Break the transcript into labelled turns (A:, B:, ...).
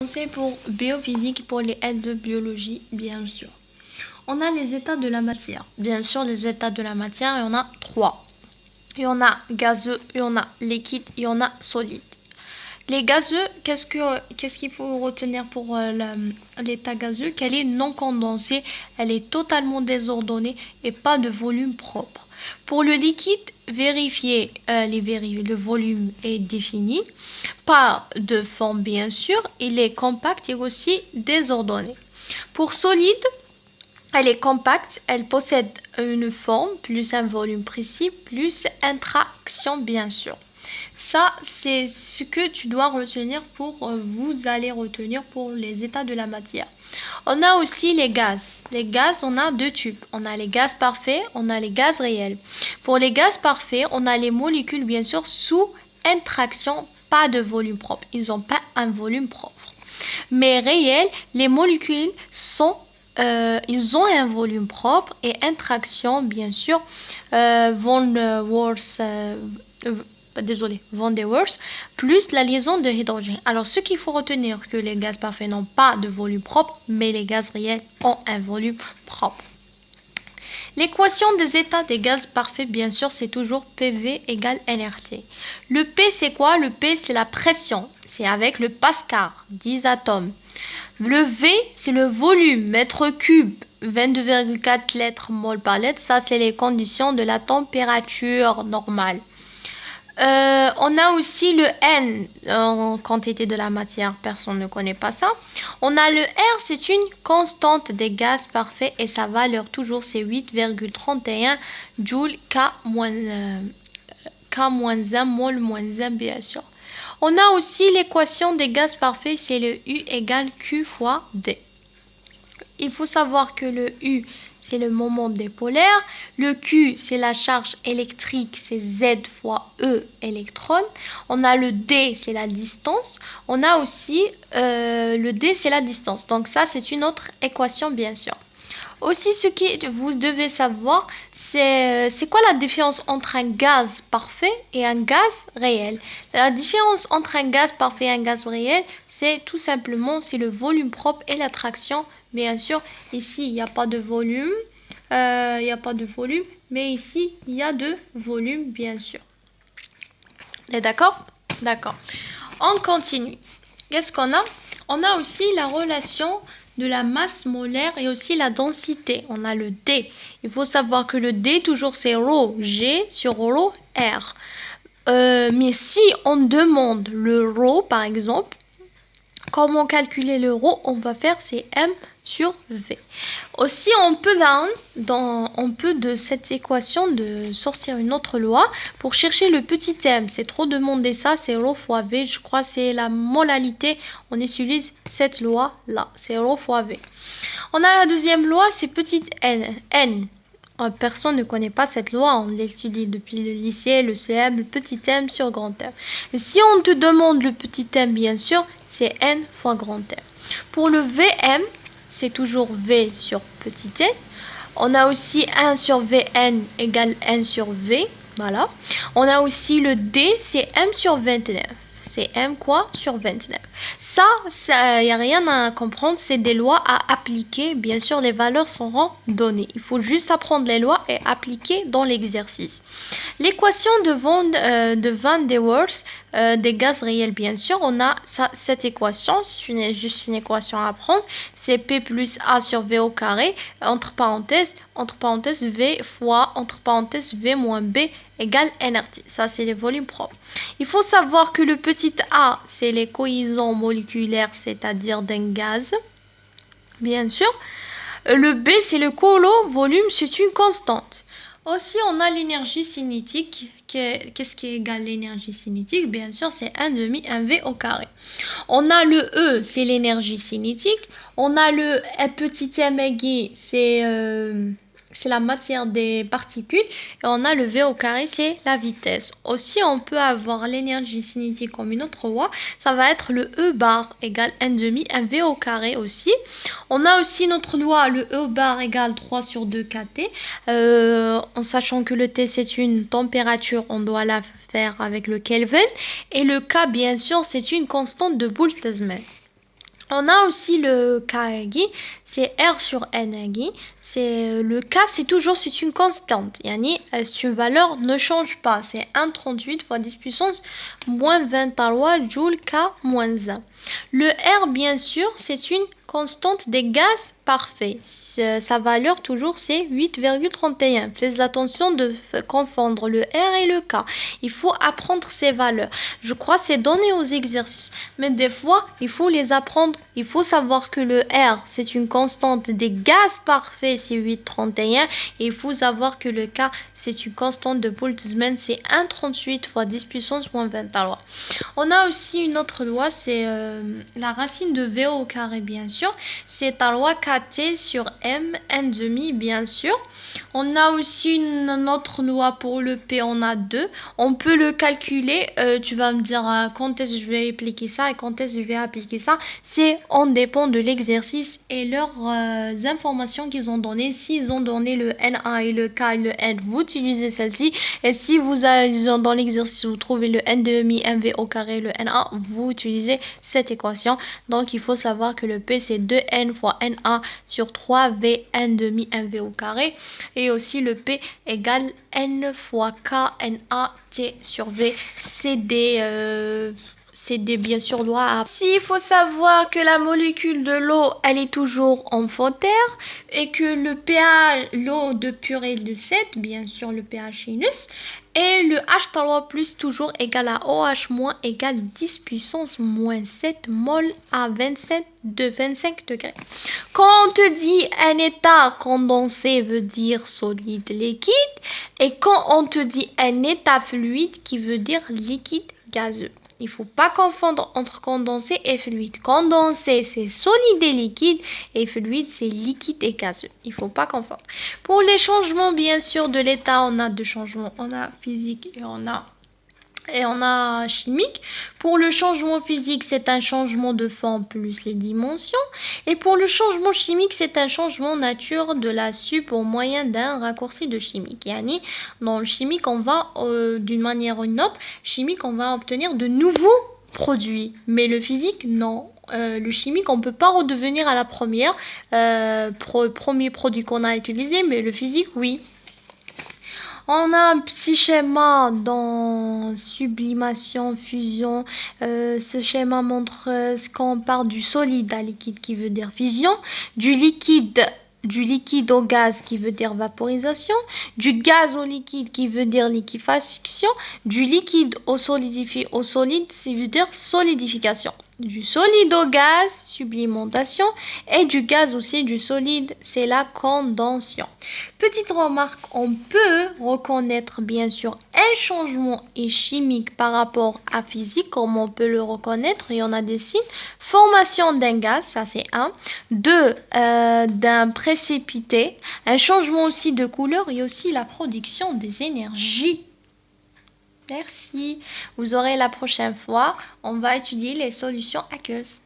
A: C'est pour biophysique, pour les aides de biologie, bien sûr. On a les états de la matière. Bien sûr, les états de la matière, il y en a trois. Il y en a gazeux, il y en a liquide, il y en a solide. Les gazeux, qu'est-ce qu'il faut retenir pour l'état gazeux? Qu'elle est non condensée, elle est totalement désordonnée et pas de volume propre. Pour le liquide, vérifiez le volume est défini, pas de forme bien sûr, il est compact et aussi désordonné. Pour solide, elle est compacte, elle possède une forme, plus un volume précis, plus interaction bien sûr. Ça, c'est ce que tu dois retenir vous allez retenir pour les états de la matière. On a aussi les gaz. Les gaz, on a deux types. On a les gaz parfaits, on a les gaz réels. Pour les gaz parfaits, on a les molécules, bien sûr, sous interaction, pas de volume propre. Ils n'ont pas un volume propre. Mais réels, les molécules ils ont un volume propre et interaction, bien sûr, von der Waals, plus la liaison de hydrogène. Alors, ce qu'il faut retenir, que les gaz parfaits n'ont pas de volume propre, mais les gaz réels ont un volume propre. L'équation des états des gaz parfaits, bien sûr, c'est toujours PV égale nRT. Le P, c'est quoi? Le P, c'est la pression. C'est avec le Pascal, 10 atomes. Le V, c'est le volume, mètre cube, 22,4 litres mol par litre. Ça, c'est les conditions de la température normale. On a aussi le N en quantité de la matière, personne ne connaît pas ça. On a le R, c'est une constante des gaz parfaits et sa valeur toujours c'est 8,31 joules K-1 mol -1 bien sûr. On a aussi l'équation des gaz parfaits, c'est le U égale Q fois D. Il faut savoir que le U, c'est le moment dipolaire. Le Q, c'est la charge électrique, c'est Z fois E électron. On a le D, c'est la distance. On a aussi le D, c'est la distance. Donc ça, c'est une autre équation, bien sûr. Aussi, ce que vous devez savoir, c'est quoi la différence entre un gaz parfait et un gaz réel. La différence entre un gaz parfait et un gaz réel, c'est tout simplement c'est le volume propre et l'attraction. Bien sûr, ici, il n'y a pas de volume. Mais ici, il y a de volume, bien sûr. Vous êtes d'accord? D'accord. On continue. Qu'est-ce qu'on a? On a aussi la relation de la masse molaire et aussi la densité. On a le D. Il faut savoir que le D, toujours, c'est ρ G sur ρ R. Mais si on demande le ρ, par exemple, comment calculer le ρ? On va faire, c'est M sur V. Aussi, on peut de cette équation de sortir une autre loi pour chercher le petit m. C'est trop demandé ça, c'est ρ fois V. Je crois que c'est la molalité. On utilise cette loi-là, c'est ρ fois V. On a la deuxième loi, c'est petit n. Personne ne connaît pas cette loi, on l'étudie depuis le lycée, le CM, le petit m sur grand M. Et si on te demande le petit m, bien sûr, c'est n fois grand M. Pour le Vm, c'est toujours V sur petit n. On a aussi 1 sur Vn égale 1 sur V. Voilà. On a aussi le D, c'est M sur 29. C'est M quoi sur 29. Ça, il n'y a rien à comprendre. C'est des lois à appliquer. Bien sûr, les valeurs seront données. Il faut juste apprendre les lois et appliquer dans l'exercice. L'équation de Van der Waals des gaz réels, bien sûr, on a cette équation. C'est juste une équation à apprendre. C'est P plus A sur V au carré, entre parenthèses, V fois, entre parenthèses, V moins B égale nRT. Ça, c'est les volumes propres. Il faut savoir que le petit a, c'est les cohésions moléculaires, c'est-à-dire d'un gaz, bien sûr. Le B, c'est le volume, c'est une constante. Aussi, on a l'énergie cinétique. Qu'est-ce qui est égal l'énergie cinétique? Bien sûr, c'est 1/2 au carré. On a le E, c'est l'énergie cinétique. On a le petit m aigu, c'est la matière des particules. Et on a le V au carré, c'est la vitesse. Aussi, on peut avoir l'énergie cinétique comme une autre loi. Ça va être le E bar égale 1/2 au carré aussi. On a aussi notre loi, le E bar égale 3 sur 2 kT. En sachant que le T, c'est une température, on doit la faire avec le Kelvin. Et le K, bien sûr, c'est une constante de Boltzmann. On a aussi le KRG, c'est R sur NRG. C'est le K, c'est une constante. Yani, c'est une valeur ne change pas. C'est 1,38 fois 10 puissance moins 23 joules K moins 1. Le R, bien sûr, c'est une constante des gaz parfaits. Sa valeur, toujours, c'est 8,31. Faites attention de confondre le R et le K. Il faut apprendre ces valeurs. Je crois que c'est donné aux exercices. Mais des fois, il faut les apprendre. Il faut savoir que le R, c'est une constante des gaz parfaits, c'est 8,31. Et il faut savoir que le K, c'est une constante de Boltzmann, c'est 1,38 fois 10 puissance moins 23. On a aussi une autre loi, c'est la racine de V au carré, bien sûr. C'est la loi KT sur M, N demi, bien sûr. On a aussi une autre loi pour le P, on a 2. On peut le calculer, tu vas me dire quand est-ce que je vais appliquer ça et quand est-ce que je vais appliquer ça. On dépend de l'exercice et leurs informations qu'ils ont données. S'ils ont donné le NA et le K et le N, vous utilisez celle-ci. Et si dans l'exercice, vous trouvez le N demi, MV au carré, le NA, vous utilisez cette équation. Donc, il faut savoir que le P, c'est 2N fois NA sur 3V N demi, MV au carré. Et aussi, le P égale N fois K, NA, T sur V. C'est des bien sûr lois. Il faut savoir que la molécule de l'eau, elle est toujours amphotère et que le pH, l'eau de purée de 7, bien sûr le pH sinus, et le H3 plus toujours égal à OH moins égale 10 puissance moins 7 mol à 25 degrés. Quand on te dit un état condensé veut dire solide liquide et quand on te dit un état fluide qui veut dire liquide gazeux. Il ne faut pas confondre entre condensé et fluide. Condensé, c'est solide et liquide. Et fluide, c'est liquide et gazeux. Il ne faut pas confondre. Pour les changements, bien sûr, de l'état, on a deux changements. On a physique et on a chimique. Pour le changement physique, c'est un changement de forme plus les dimensions. Et pour le changement chimique, c'est un changement nature de la sup au moyen d'un raccourci de chimique. Yani, dans le chimique, on va, d'une manière ou une autre, on va obtenir de nouveaux produits. Mais le physique, non. Le chimique, on ne peut pas redevenir à la première, premier produit qu'on a utilisé, mais le physique, oui. On a un petit schéma dans sublimation, fusion. Ce schéma montre qu'on part du solide à liquide qui veut dire fusion, du liquide au gaz qui veut dire vaporisation, du gaz au liquide qui veut dire liquéfaction, du liquide au solide qui veut dire solidification. Du solide au gaz, sublimentation, et du gaz aussi, du solide, c'est la condensation. Petite remarque, on peut reconnaître bien sûr un changement chimique par rapport à physique, comme on peut le reconnaître, et on a des signes. Formation d'un gaz, ça c'est un. Deux, d'un précipité. Un changement aussi de couleur et aussi la production des énergies. Merci. Vous aurez la prochaine fois. On va étudier les solutions aqueuses.